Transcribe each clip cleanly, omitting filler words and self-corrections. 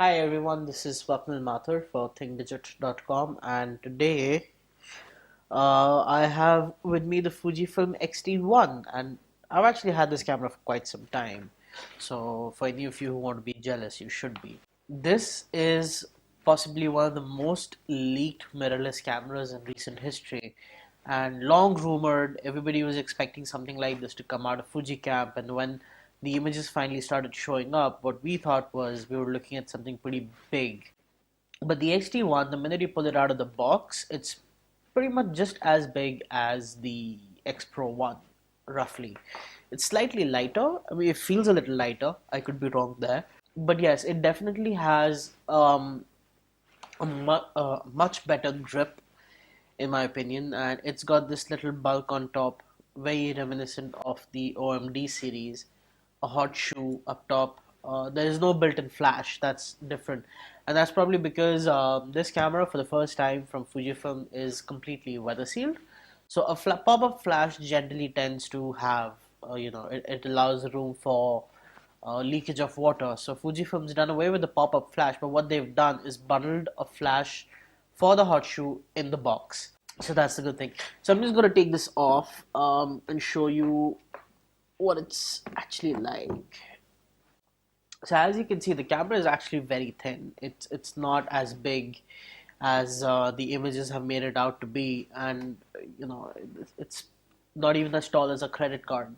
Hi everyone, this is Swapnil Mathur for thinkdigit.com, and today I have with me the Fujifilm X-T1, and I've actually had this camera for quite some time. So for any of you who want to be jealous, you should be. This is possibly one of the most leaked mirrorless cameras in recent history, and long rumored. Everybody was expecting something like this to come out of Fuji camp, and when the images finally started showing up, what we thought was we were looking at something pretty big. But the XT1, the minute you pull it out of the box, it's pretty much just as big as the X Pro 1, roughly. It's slightly lighter. I mean, it feels a little lighter. I could be wrong there. But yes, it definitely has a much better grip, in my opinion, and it's got this little bulk on top, very reminiscent of the OMD series, a hot shoe up top. There is no built-in flash. That's different, and that's probably because this camera, for the first time from Fujifilm, is completely weather sealed. So a pop-up flash generally tends to have, it allows room for leakage of water. So Fujifilm's done away with the pop-up flash, but what they've done is bundled a flash for the hot shoe in the box. So that's the good thing. So I'm just going to take this off and show you what it's actually like. So as you can see, the camera is actually very thin. It's not as big as the images have made it out to be, and it's not even as tall as a credit card,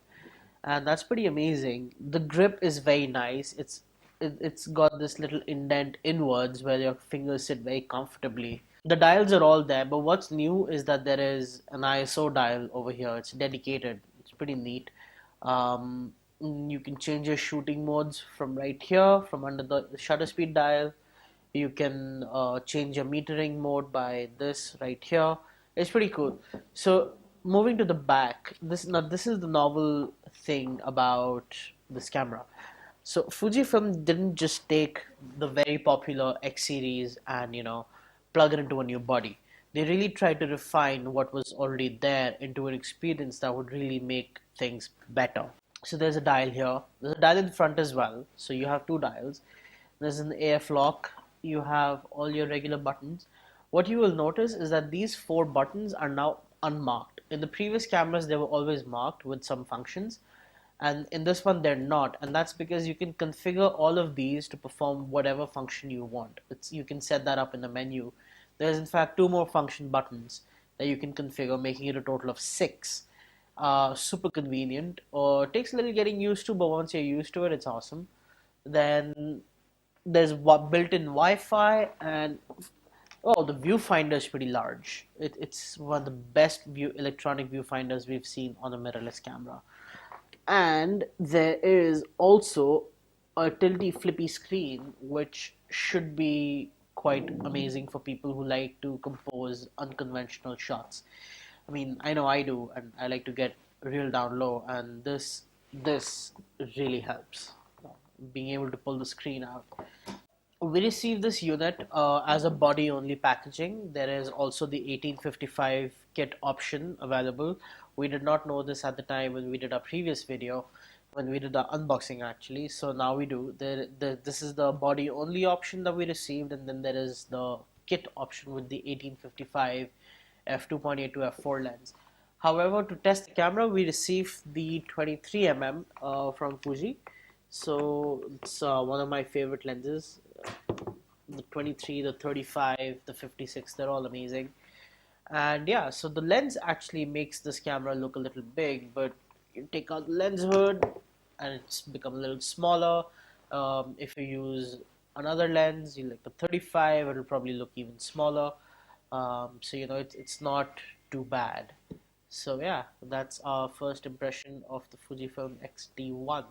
and that's pretty amazing. The grip is very nice. It's got this little indent inwards where your fingers sit very comfortably. The dials are all there, but what's new is that there is an ISO dial over here. It's dedicated. It's pretty neat. Um, you can change your shooting modes from right here, from under the shutter speed dial. You can change your metering mode by this right here. It's pretty cool. So moving to the back, this is the novel thing about this camera. So Fujifilm didn't just take the very popular X series and plug it into a new body. They really tried to refine what was already there into an experience that would really make things better. So there's a dial here. There's a dial in front as well. So you have two dials. There's an AF lock. You have all your regular buttons. What you will notice is that these four buttons are now unmarked. In the previous cameras, they were always marked with some functions, and in this one they're not, and that's because you can configure all of these to perform whatever function you want. You can set that up in the menu. There's in fact two more function buttons that you can configure, making it a total of six. Super convenient, or takes a little getting used to, but once you're used to it, it's awesome. Then there's built-in Wi-Fi, and oh, the viewfinder is pretty large. It's one of the best electronic viewfinders we've seen on a mirrorless camera. And there is also a tilty flippy screen, which should be quite amazing for people who like to compose unconventional shots. I mean, I know I do, and I like to get real down low, and this really helps. Being able to pull the screen out. We received this unit as a body only packaging. There is also the 1855 kit option available. We did not know this at the time when we did our previous video, when we did the unboxing actually. So now we do. This is the body only option that we received, and then there is the kit option with the 1855 f2.8 to f4 lens. However, to test the camera, we received the 23mm from Fuji. So it's one of my favorite lenses. The 23, the 35, the 56, they're all amazing. And yeah, so the lens actually makes this camera look a little big, but you take out the lens hood and it's become a little smaller. If you use another lens, you like the 35, it'll probably look even smaller. So it's not too bad. So yeah, that's our first impression of the Fujifilm X-T1.